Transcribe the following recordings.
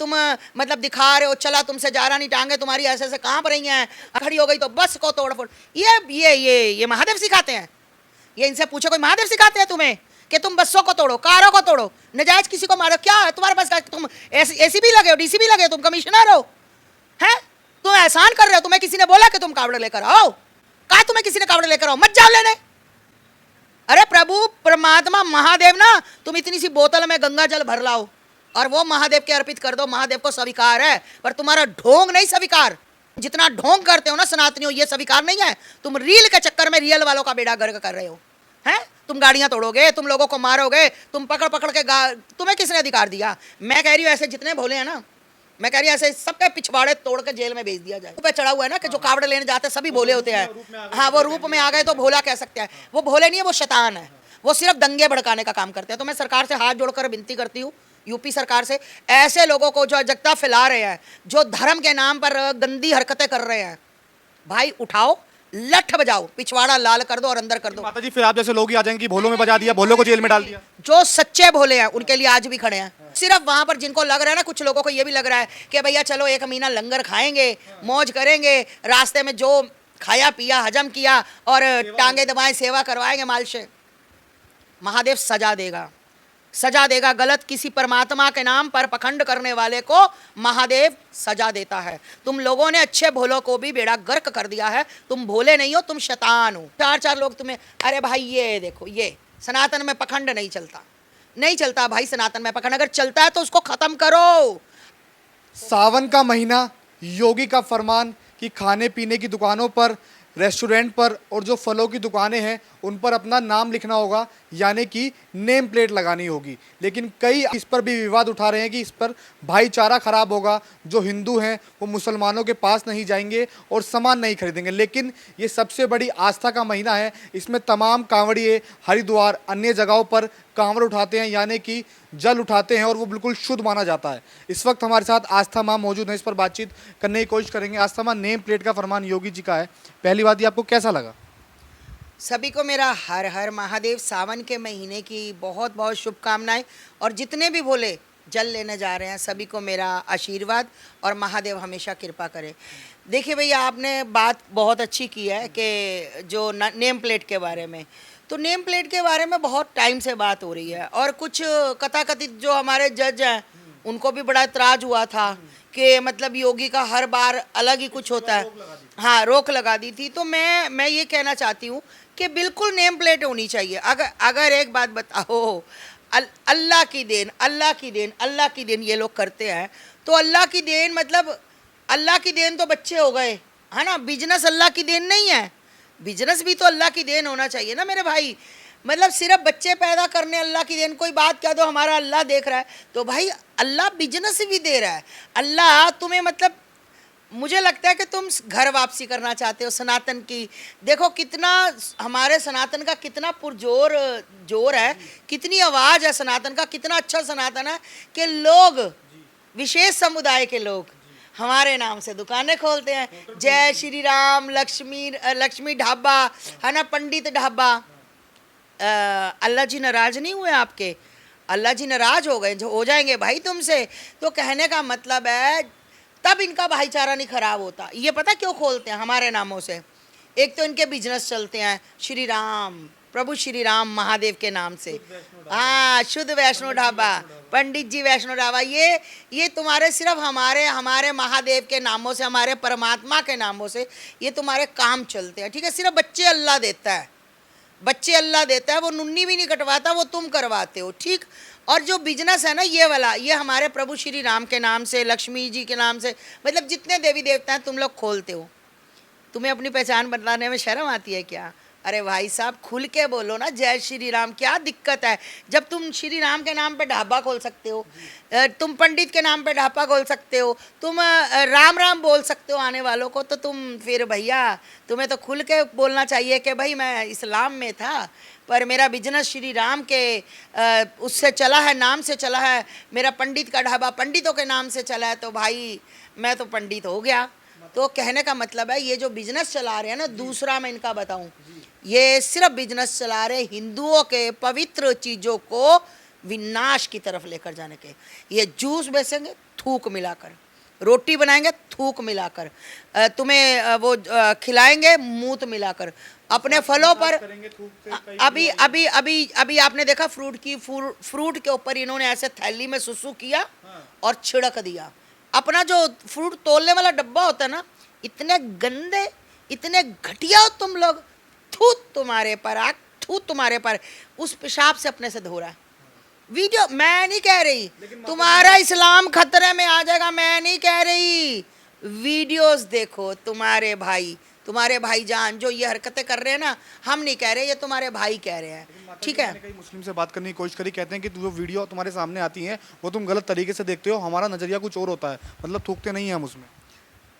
तुम मतलब दिखा रहे हो, चला तुमसे जा रहा नहीं, टांगे तुम्हारी ऐसे ऐसे कांप रही हैं, खड़ी हो गई तो बस को तोड़ फोड़। ये महादेव सिखाते हैं? ये इनसे पूछो, कोई महादेव सिखाते हैं तुम्हें कि तुम बसों को तोड़ो, कारों को तोड़ो, नजायज किसी को मारो? क्या है तुम्हारे पास? तुम एसीपी लगे हो, डीसीपी लगे हो, तुम कमिश्नर हो? हैं? तुम एहसान कर रहे हो? तुम्हें किसी ने बोला कि तुम कावड़ लेकर आओ? कहा तुम्हें किसी ने कावड़ लेकर आओ? मत जाओ लेने। अरे प्रभु परमात्मा महादेव ना, तुम इतनी सी बोतल में गंगा जल भर लाओ और वो महादेव के अर्पित कर दो, महादेव को स्वीकार है, पर तुम्हारा ढोंग नहीं स्वीकार। जितना ढोंग करते हो ना सनातनियों, ये स्वीकार नहीं है। तुम रील के चक्कर में रियल वालों का बेड़ा गर्क कर रहे हो। हैं? तुम गाड़ियां तोड़ोगे, तुम लोगों को मारोगे, तुम पकड़ पकड़ के तुम्हें किसने अधिकार दिया? मैं कह रही हूँ ऐसे जितने भोले हैं ना, मैं कह रही हूँ ऐसे सबके पिछवाड़े तोड़ के जेल में भेज दिया जाए। पे चढ़ा हुआ है ना कि जो कावड़ लेने जाते हैं सभी भोले होते हैं। हाँ, वो रूप में आ गए तो भोला कह सकते हैं। वो भोले नहीं है, वो शैतान है। वो सिर्फ दंगे भड़काने का काम करते हैं। तो मैं सरकार से हाथ जोड़कर विनती करती हूँ, यूपी सरकार से, ऐसे लोगों को जो अजगता फैला रहे हैं, जो धर्म के नाम पर गंदी हरकतें कर रहे हैं, भाई उठाओ, लठ बजाओ, पिछवाड़ा लाल कर दो और अंदर कर दो। माता जी फिर आप जैसे लोग ही आ जाएंगे कि भोलों में बजा दिया, भोलों को जेल में डाल दिया। जो सच्चे भोले हैं उनके लिए आज भी खड़े हैं। सिर्फ वहां पर जिनको लग रहा है ना, कुछ लोगों को ये भी लग रहा है कि भैया चलो एक महीना लंगर खाएंगे, मौज करेंगे, रास्ते में जो खाया पिया हजम किया और टांगे दबाएं, सेवा करवाएंगे माल से। महादेव सजा देगा, सजा देगा। गलत किसी परमात्मा के नाम पर पखंड करने वाले को महादेव सजा देता है। तुम लोगों ने अच्छे भोलों को भी बेड़ा गर्क कर दिया है। तुम भोले नहीं हो, तुम शैतान हो। चार चार लोग तुम्हें, अरे भाई ये देखो, ये सनातन में पखंड नहीं चलता, नहीं चलता भाई। सनातन में पखंड अगर चलता है तो उसको खत्म करो। सावन का महीना, योगी का फरमान कि खाने पीने की दुकानों पर, रेस्टोरेंट पर और जो फलों की दुकानें हैं उन पर अपना नाम लिखना होगा, यानी कि नेम प्लेट लगानी होगी। लेकिन कई इस पर भी विवाद उठा रहे हैं कि इस पर भाईचारा खराब होगा, जो हिंदू हैं वो मुसलमानों के पास नहीं जाएंगे और सामान नहीं खरीदेंगे। लेकिन ये सबसे बड़ी आस्था का महीना है, इसमें तमाम कांवड़िए हरिद्वार अन्य जगहों पर कांवड़ उठाते हैं, यानी कि जल उठाते हैं और वो बिल्कुल शुद्ध माना जाता है। इस वक्त हमारे साथ आस्था माँ मौजूद हैं, इस पर बातचीत करने की कोशिश करेंगे। आस्था माँ, नेम प्लेट का फरमान योगी जी का है, पहली बात ये आपको कैसा लगा? सभी को मेरा हर हर महादेव सावन के महीने की बहुत बहुत शुभकामनाएं। और जितने भी भोले जल लेने जा रहे हैं सभी को मेरा आशीर्वाद, और महादेव हमेशा कृपा करे। देखिए भैया, आपने बात बहुत अच्छी की है कि जो नेम प्लेट के बारे में, तो नेम प्लेट के बारे में बहुत टाइम से बात हो रही है। और कुछ कथाकथित जो हमारे जज हैं उनको भी बड़ा इतराज़ हुआ था कि मतलब योगी का हर बार अलग ही कुछ होता है। हाँ, रोक लगा दी थी। तो मैं ये कहना चाहती हूँ कि बिल्कुल नेम प्लेट होनी चाहिए। अगर एक बात बताओ, अल्लाह की देन, अल्लाह की देन, अल्लाह की देन ये लोग करते हैं, तो अल्लाह की देन मतलब अल्लाह की देन तो बच्चे हो गए, है ना। बिजनेस अल्लाह की देन नहीं है, बिजनेस भी तो अल्लाह की देन होना चाहिए ना मेरे भाई। मतलब सिर्फ बच्चे पैदा करने अल्लाह की देन, कोई बात क्या दो हमारा अल्लाह देख रहा है, तो भाई अल्लाह बिजनेस भी दे रहा है। अल्लाह तुम्हें मतलब, मुझे लगता है कि तुम घर वापसी करना चाहते हो सनातन की। देखो कितना हमारे सनातन का कितना पुरजोर जोर है, कितनी आवाज़ है सनातन का, कितना अच्छा सनातन है कि लोग, विशेष समुदाय के लोग हमारे नाम से दुकानें खोलते हैं। जय श्री राम, लक्ष्मी ढाबा, है ना, पंडित ढाबा। अल्लाह जी नाराज नहीं हुए आपके? अल्लाह जी नाराज हो गए, जो हो जाएंगे भाई तुमसे। तो कहने का मतलब है तब इनका भाईचारा नहीं खराब होता। ये पता क्यों खोलते हैं हमारे नामों से? एक तो इनके बिजनेस चलते हैं श्री राम, प्रभु श्री राम महादेव के नाम से। हाँ, शुद्ध वैष्णो ढाबा, पंडित जी वैष्णो ढाबा, ये तुम्हारे सिर्फ हमारे महादेव के नामों से, हमारे परमात्मा के नामों से ये तुम्हारे काम चलते हैं। ठीक है, सिर्फ बच्चे अल्लाह देता है, बच्चे अल्लाह देता है, वो नुन्नी भी नहीं कटवाता, वो तुम करवाते हो। ठीक। और जो बिजनेस है ना ये वाला, ये हमारे प्रभु श्री राम के नाम से, लक्ष्मी जी के नाम से, मतलब जितने देवी देवता हैं तुम लोग खोलते हो। तुम्हें अपनी पहचान बताने में शर्म आती है क्या? अरे भाई साहब, खुल के बोलो ना जय श्री राम, क्या दिक्कत है? जब तुम श्री राम के नाम पे ढाबा खोल सकते हो, तुम पंडित के नाम पे ढाबा खोल सकते हो, तुम राम राम बोल सकते हो आने वालों को, तो तुम फिर भैया तुम्हें तो खुल के बोलना चाहिए कि भाई मैं इस्लाम में था पर मेरा बिजनेस श्री राम के उससे चला है, नाम से चला है, मेरा पंडित का ढाबा पंडितों के नाम से चला है, तो भाई मैं तो पंडित हो गया। तो कहने का मतलब है ये जो बिजनेस चला रहे हैं ना, दूसरा मैं इनका बताऊं, ये सिर्फ बिजनेस चला रहे हिंदुओं के पवित्र चीज़ों को विनाश की तरफ लेकर जाने के। ये जूस बेचेंगे, थूक मिलाकर, रोटी बनाएंगे थूक मिलाकर, तुम्हें वो खिलाएंगे मूत मिलाकर, अपने फलों पर अभी अभी अभी अभी आपने देखा फ्रूट के ऊपर इन्होंने ऐसे थैली में सुसु किया और छिड़क दिया। अपना जो फ्रूट तोलने वाला डब्बा होता है ना, इतने गंदे इतने घटिया हो तुम लोग, थू तुम्हारे पर आग, थू तुम्हारे पर, उस पेशाब से अपने से धो रहा है। वीडियो मैं नहीं कह रही तुम्हारा इस्लाम खतरे में आ जाएगा, मैं नहीं कह रही, वीडियोस देखो। तुम्हारे भाईजान जो ये हरकतें कर रहे हैं ना, हम नहीं कह रहे, ये तुम्हारे भाई कह रहे हैं, ठीक है। मैंने कई मुस्लिम से बात करने की कोशिश करी, कहते हैं कि जो वीडियो तुम्हारे सामने आती हैं वो तुम गलत तरीके से देखते हो, हमारा नजरिया कुछ और होता है, मतलब थूकते नहीं हैं हम उसमें।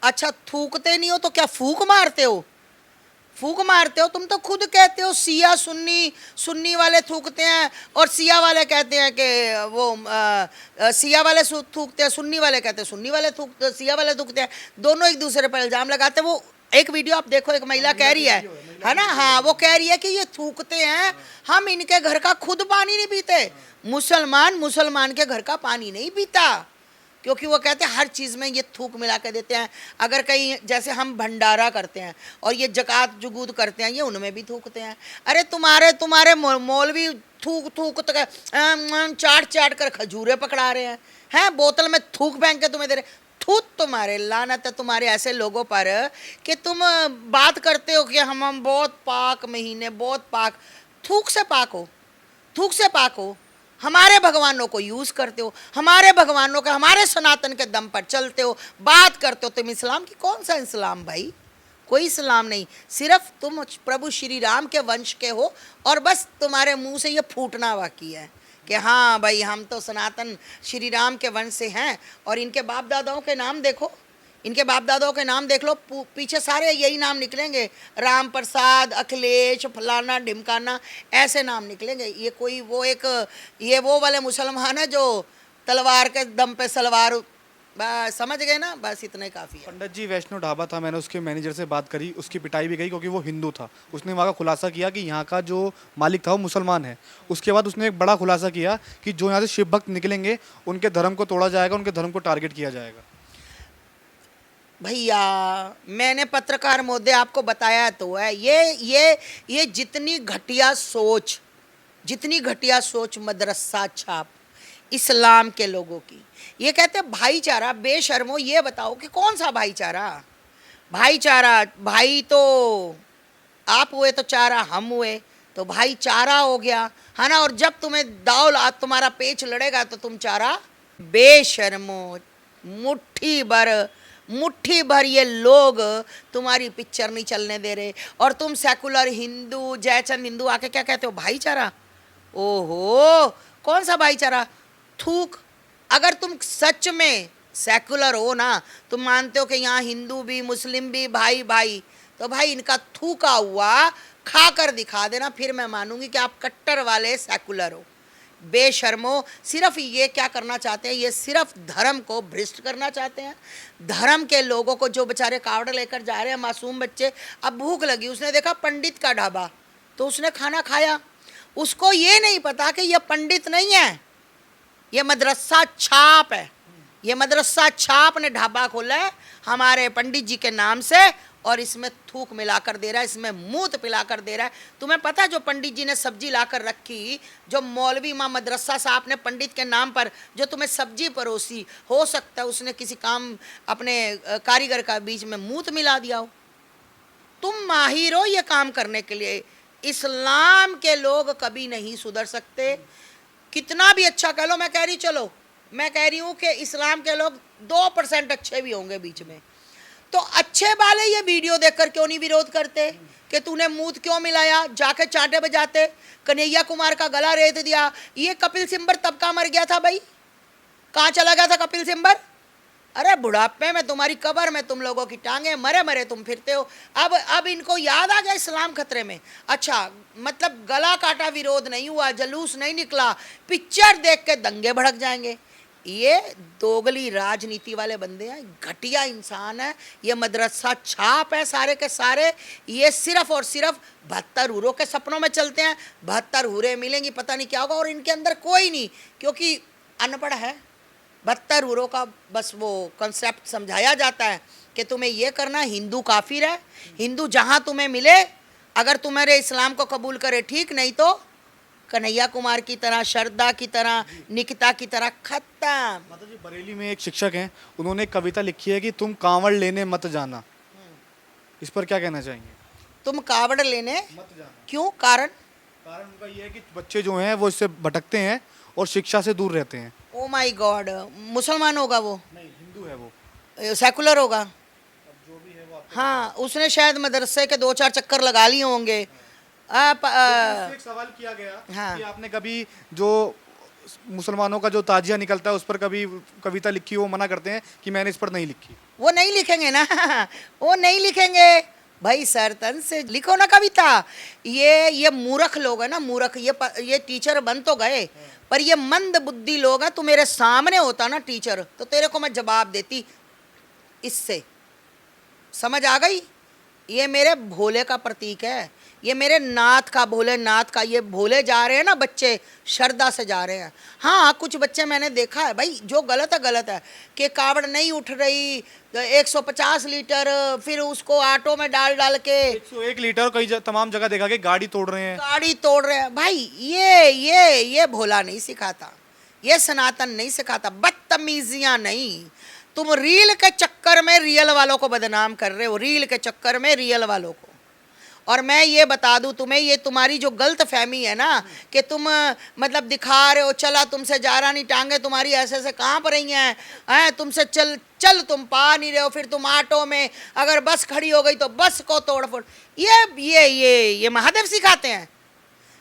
अच्छा थूकते नहीं हो तो क्या फूक मारते हो? फूक मारते हो, तुम तो खुद कहते हो सिया सुन्नी वाले थूकते हैं, और सिया वाले कहते हैं कि वो सिया वाले थूकते हैं, सुन्नी वाले कहते हैं सुन्नी वाले थूकते, सिया वाले थूकते हैं, दोनों एक दूसरे पर इल्जाम लगाते हैं। वो एक वीडियो आप देखो, एक महिला कह रही है ना, हाँ वो कह रही है कि ये थूकते हैं, हम इनके घर का खुद पानी नहीं पीते। मुसलमान के घर का पानी नहीं पीता, क्योंकि वो कहते हैं हर चीज़ में ये थूक मिला के देते हैं। अगर कहीं जैसे हम भंडारा करते हैं और ये जकात जुगूद करते हैं, ये उनमें भी थूकते हैं। अरे तुम्हारे मौलवी थूक तो चाट कर खजूरे पकड़ा रहे हैं, बोतल में थूक फेंक के तुम्हें दे रहे। थूक तुम्हारे, लानत है तुम्हारे ऐसे लोगों पर कि तुम बात करते हो कि हम बहुत पाक महीने, बहुत पाक। थूक से पाक हो, थूक से पाक हो। हमारे भगवानों को यूज़ करते हो, हमारे भगवानों का, हमारे सनातन के दम पर चलते हो, बात करते हो। तुम इस्लाम की कौन सा इस्लाम भाई? कोई इस्लाम नहीं, सिर्फ तुम प्रभु श्री राम के वंश के हो, और बस तुम्हारे मुंह से ये फूटना बाकी है कि हाँ भाई हम तो सनातन श्री राम के वंश से हैं। और इनके बाप दादाओं के नाम देखो, इनके बाप दादाओं के नाम देख लो, पीछे सारे यही नाम निकलेंगे, राम प्रसाद, अखिलेश, फलाना ढिमकाना, ऐसे नाम निकलेंगे। ये कोई वो वाले मुसलमान है जो तलवार के दम पे सलवार, बस समझ गए ना, बस इतना ही काफ़ी है। पंडित जी वैष्णो ढाबा था, मैंने उसके मैनेजर से बात करी, उसकी पिटाई भी गई क्योंकि वो हिंदू था। उसने वहाँ का खुलासा किया कि यहाँ का जो मालिक था वो मुसलमान है। उसके बाद उसने एक बड़ा खुलासा किया कि जो यहाँ से शिव भक्त निकलेंगे उनके धर्म को तोड़ा जाएगा, उनके धर्म को टारगेट किया जाएगा। भैया मैंने पत्रकार महोदय आपको बताया तो है, ये जितनी घटिया सोच मदरसा छाप इस्लाम के लोगों की, ये कहते हैं भाईचारा। बेशर्मो, ये बताओ कि कौन सा भाईचारा? भाई तो आप हुए तो चारा हम हुए, तो भाईचारा हो गया है ना। और जब तुम्हें तुम्हारा पेच लड़ेगा तो तुम चारा। बेशर्मो, मुट्ठी भर ये लोग तुम्हारी पिक्चर नहीं चलने दे रहे, और तुम सेकुलर हिंदू, जयचंद हिंदू आके क्या कहते हो? भाईचारा। ओहो, कौन सा भाईचारा? थूक। अगर तुम सच में सेकुलर हो ना, तुम मानते हो कि यहाँ हिंदू भी मुस्लिम भी भाई भाई, तो भाई इनका थूका हुआ खा कर दिखा देना, फिर मैं मानूंगी कि आप कट्टर वाले सेकुलर हो। बेशर्मो, सिर्फ ये क्या करना चाहते हैं? ये सिर्फ धर्म को भ्रष्ट करना चाहते हैं। धर्म के लोगों को, जो बेचारे कावड़ लेकर जा रहे हैं, मासूम बच्चे, अब भूख लगी, उसने देखा पंडित का ढाबा तो उसने खाना खाया। उसको ये नहीं पता कि ये पंडित नहीं है, ये मदरसा छाप है। ये मदरसा छाप ने ढाबा खोला है हमारे पंडित जी के नाम से, और इसमें थूक मिलाकर दे रहा है, इसमें मूत पिलाकर दे रहा है। तुम्हें पता है जो पंडित जी ने सब्जी लाकर रखी, जो मौलवी माँ मदरसा साहब ने पंडित के नाम पर जो तुम्हें सब्जी परोसी, हो सकता है उसने किसी काम अपने कारीगर का बीच में मूत मिला दिया हो। तुम माहिर हो ये काम करने के लिए। इस्लाम के लोग कभी नहीं सुधर सकते, कितना भी अच्छा कह लो। मैं कह रही हूँ कि इस्लाम के लोग 2% अच्छे भी होंगे बीच में, तो अच्छे वाले ये वीडियो देखकर क्यों नहीं विरोध करते कि तूने मूत क्यों मिलाया? जाके चांटे बजाते, कन्हैया कुमार का गला रेत दिया। ये कपिल सिब्बर तब का मर गया था भाई, कहाँ चला गया था कपिल सिब्बर? अरे बुढ़ापे में तुम्हारी कब्र में तुम लोगों की टांगे मरे तुम फिरते हो। अब इनको याद आ गया इस्लाम खतरे में। अच्छा, मतलब गला काटा विरोध नहीं हुआ, जलूस नहीं निकला, पिक्चर देख के दंगे भड़क जाएंगे। ये दोगली राजनीति वाले बंदे हैं, घटिया इंसान है। ये मदरसा छाप है सारे के सारे। ये सिर्फ और सिर्फ 72 हूरों के सपनों में चलते हैं। 72 हूरें मिलेंगी, पता नहीं क्या होगा, और इनके अंदर कोई नहीं, क्योंकि अनपढ़ है, 72 का बस वो कॉन्सेप्ट समझाया जाता है कि तुम्हें ये करना, हिंदू काफिर है, हिंदू जहाँ तुम्हें मिले, अगर तुम्हारे इस्लाम को कबूल करे ठीक, नहीं तो कन्हैया कुमार की तरह, शरदा की तरह, निकिता की तरह खत्म। माता जी बरेली में एक शिक्षक हैं, उन्होंने एक कविता लिखी है कि तुम कांवड़ लेने मत जाना, इस पर क्या कहना चाहेंगे? तुम कावड़ लेने मत जाना, क्यों? कारण कारण उनका ये है कि बच्चे जो हैं वो इससे भटकते हैं और शिक्षा से दूर रहते हैं। ओ माय गॉड, मुसलमान होगा वो? नहीं, हिंदू है वो। सेकुलर होगा? जो भी है वो हाँ, उसने शायद मदरसे के 2-4 चक्कर लगा लिए होंगे। एक सवाल किया गया हाँ। कि आपने कभी जो मुसलमानों का जो ताजिया निकलता है उस पर कभी कविता लिखी हो? वो मना करते हैं कि मैंने इस पर नहीं लिखी। वो नहीं लिखेंगे ना वो नहीं लिखेंगे भाई, सर तन से लिखो ना कविता। ये मूर्ख लोग है ना, मूर्ख। ये टीचर बन तो गए, पर ये मंद बुद्धि लोग हैं। तू मेरे सामने होता ना टीचर, तो तेरे को मैं जवाब देती इससे। समझ आ गई? ये मेरे भोले का प्रतीक है, ये मेरे नाथ का, भोलेनाथ का। ये भोले जा रहे हैं ना बच्चे, श्रद्धा से जा रहे हैं। हाँ, कुछ बच्चे मैंने देखा है भाई, जो गलत है गलत है, कि कावड़ नहीं उठ रही, 150 लीटर, फिर उसको ऑटो में डाल डाल के 101 लीटर कई तमाम जगह देखा कि गाड़ी तोड़ रहे हैं। गाड़ी तोड़ रहे हैं। भाई ये भोला नहीं सिखाता, ये सनातन नहीं सिखाता। बदतमीजियां नहीं। तुम रील के चक्कर में रियल वालों को बदनाम कर रहे हो, रील के चक्कर में रियल वालों को। और मैं ये बता दूं तुम्हें, ये तुम्हारी जो गलत फहमी है ना, कि तुम मतलब दिखा रहे हो, चला तुमसे जा रहा नहीं, टांगे तुम्हारी ऐसे ऐसे कांप रही हैं, तुमसे चल तुम पा नहीं रहे हो, फिर तुम ऑटो में, अगर बस खड़ी हो गई तो बस को तोड़ फोड़। ये महादेव सिखाते हैं?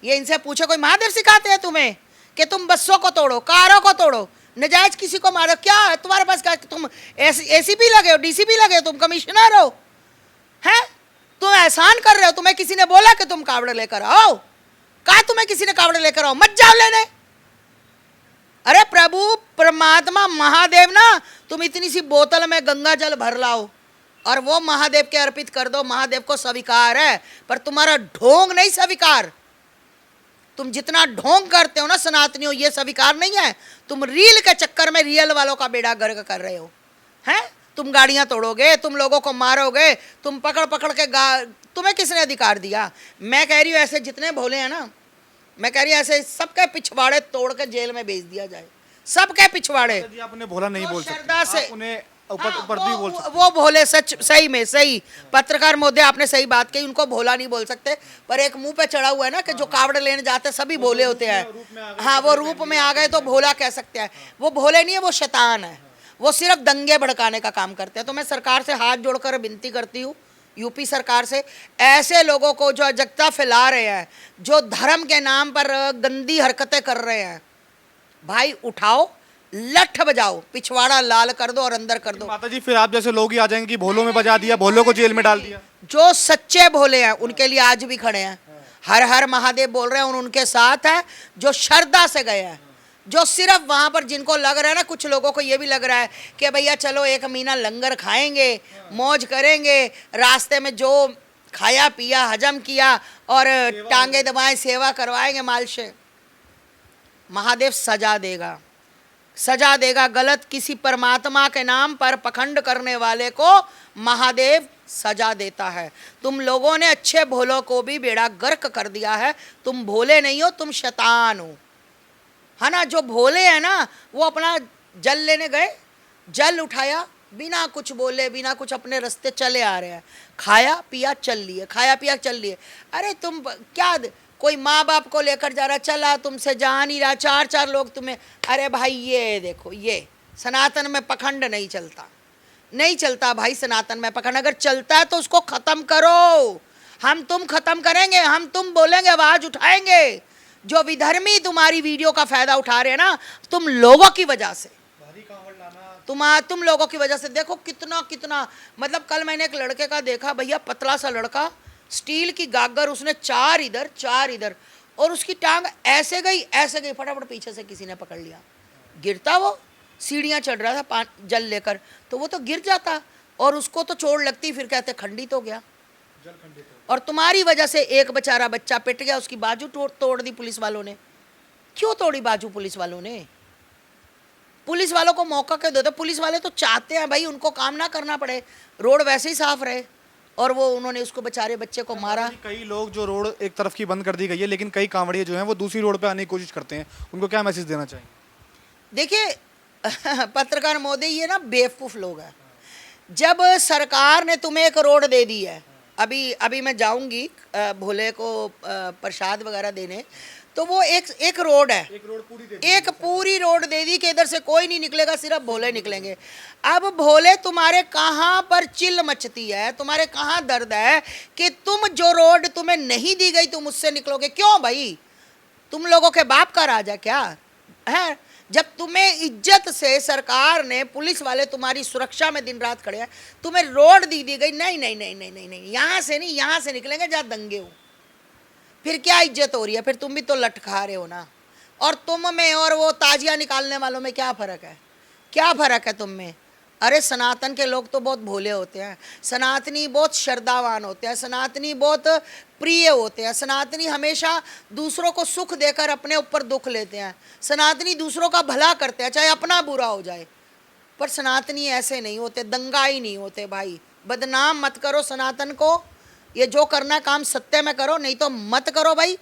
ये इनसे पूछो, कोई महादेव सिखाते हैं तुम्हें कि तुम बसों को तोड़ो, कारों को तोड़ो, नजायज किसी को मारो? क्या है तुम्हारे पास? क्या तुम एसीपी लगे हो, डीसीपी लगे हो, तुम कमिश्नर हो? हैं? तुम एहसान कर रहे हो? तुम्हें किसी ने बोला कि तुम कावड़ लेकर आओ? कहा तुम्हें किसी ने कावड़ लेकर आओ? मत जाओ लेने। अरे प्रभु परमात्मा महादेव ना, तुम इतनी सी बोतल में गंगा जल भर लाओ और वो महादेव के अर्पित कर दो। महादेव को स्वीकार है, पर तुम्हारा ढोंग नहीं स्वीकार। तुम जितना ढोंग करते हो ना सनातनियों, ये स्वीकार नहीं है। तुम रील के चक्कर में रियल वालों का बेड़ा गर्क कर रहे हो। हैं? तुम गाड़ियां तोड़ोगे, तुम लोगों को मारोगे, तुम पकड़ पकड़ के तुम्हें किसने अधिकार दिया? मैं कह रही हूँ ऐसे जितने भोले हैं ना, मैं कह रही हूँ ऐसे सबके पिछवाड़े तोड़ के जेल में भेज दिया जाए। सबके पिछवाड़े। जी आप उन्हें भोला नहीं बोल श्रद्धा सकते, से आप उन्हें ऊपर भी बोल सकते। वो भोले, सच सही में सही पत्रकार महोदय, आपने सही बात कही, उनको भोला नहीं बोल सकते। पर एक मुंह पे चढ़ा हुआ है ना कि जो कावड़ लेने जाते सभी भोले होते हैं। हाँ, वो रूप में आ गए तो भोला कह सकते हैं। वो भोले नहीं है, वो शैतान है। वो सिर्फ दंगे भड़काने का काम करते हैं। तो मैं सरकार से हाथ जोड़कर विनती करती हूँ, यूपी सरकार से, ऐसे लोगों को जो अजगता फैला रहे हैं, जो धर्म के नाम पर गंदी हरकतें कर रहे हैं, भाई उठाओ, लठ बजाओ, पिछवाड़ा लाल कर दो और अंदर कर दो। माता जी फिर आप जैसे लोग ही आ जाएंगे कि भोलों में बजा दिया, भोलों को जेल में डाल दिया। जो सच्चे भोले हैं उनके लिए आज भी खड़े हैं, हर हर महादेव बोल रहे हैं, उनके साथ है। जो श्रद्धा से गए हैं, जो सिर्फ वहां पर, जिनको लग रहा है ना, कुछ लोगों को ये भी लग रहा है कि भैया चलो एक महीना लंगर खाएंगे, मौज करेंगे, रास्ते में जो खाया पिया हजम किया और टांगे दबाएं, सेवा करवाएंगे माल से। महादेव सजा देगा, सजा देगा। गलत किसी परमात्मा के नाम पर पखंड करने वाले को महादेव सजा देता है। तुम लोगों ने अच्छे भोलों को भी बेड़ा गर्क कर दिया है। तुम भोले नहीं हो, तुम शैतान हो, है ना। जो भोले हैं ना, वो अपना जल लेने गए, जल उठाया, बिना कुछ बोले, बिना कुछ, अपने रास्ते चले आ रहे हैं, खाया पिया चल लिए, खाया पिया चल लिए। अरे तुम क्या, कोई माँ बाप को लेकर जा रहा, चला तुमसे जा नहीं रहा, 4-4 लोग तुम्हें, अरे भाई ये देखो, ये सनातन में पखंड नहीं चलता, नहीं चलता भाई सनातन में पखंड। अगर चलता है तो उसको खत्म करो। हम तुम खत्म करेंगे, हम तुम बोलेंगे, आवाज उठाएंगे। जो विधर्मी तुम्हारी वीडियो का फायदा उठा रहे हैं ना, तुम लोगों की वजह से, तुम लोगों की वजह से। देखो कितना कितना, मतलब कल मैंने एक लड़के का देखा भैया, पतला सा लड़का, स्टील की गागर, उसने 4 इधर 4 इधर, और उसकी टांग ऐसे गई ऐसे गई, फटाफट पीछे से किसी ने पकड़ लिया। गिरता वो, सीढ़ियाँ चढ़ रहा था जल लेकर, तो वो तो गिर जाता और उसको तो चोट लगती, फिर कहते खंडित हो गया। और तुम्हारी वजह से एक बेचारा बच्चा पिट गया, उसकी बाजू तोड़ दी पुलिस वालों ने। क्यों तोड़ी बाजू पुलिस वालों ने? पुलिस वालों को मौका क्यों देते? पुलिस वाले तो चाहते हैं भाई उनको काम ना करना पड़े, रोड वैसे ही साफ रहे, और वो उन्होंने उसको बेचारे बच्चे को मारा। कई लोग जो रोड एक तरफ की बंद कर दी गई है, लेकिन कई कांवड़िए जो हैं वो दूसरी रोड पे आने की कोशिश करते हैं, उनको क्या मैसेज देना चाहिए? देखिए पत्रकार महोदय, ये ना बेवकूफ़ लोग हैं। जब सरकार ने तुम्हें एक रोड दे दी है, अभी अभी मैं जाऊंगी भोले को प्रसाद वगैरह देने, तो वो एक रोड है, एक रोड पूरी एक पूरी रोड दे दी कि इधर से कोई नहीं निकलेगा, सिर्फ भोले निकलेंगे। अब भोले तुम्हारे कहाँ पर चिल्ल मचती है, तुम्हारे कहाँ दर्द है कि तुम जो रोड तुम्हें नहीं दी गई तुम उससे निकलोगे? क्यों भाई, तुम लोगों के बाप का राजा क्या है? जब तुम्हें इज्जत से सरकार ने, पुलिस वाले तुम्हारी सुरक्षा में दिन रात खड़े हैं, तुम्हें रोड दी गई, नहीं नहीं नहीं नहीं नहीं नहीं, यहाँ से नहीं, यहाँ से निकलेंगे जहाँ दंगे हो। फिर क्या इज्जत हो रही है? फिर तुम भी तो लट खा रहे हो ना। और तुम में और वो ताजिया निकालने वालों में क्या फ़र्क है? क्या फ़र्क है तुम में? अरे सनातन के लोग तो बहुत भोले होते हैं, सनातनी बहुत श्रद्धावान होते हैं, सनातनी बहुत प्रिय होते हैं, सनातनी हमेशा दूसरों को सुख देकर अपने ऊपर दुख लेते हैं, सनातनी दूसरों का भला करते हैं चाहे अपना बुरा हो जाए। पर सनातनी ऐसे नहीं होते, दंगाई नहीं होते भाई। बदनाम मत करो सनातन को, ये जो करना काम सत्य में करो, नहीं तो मत करो भाई।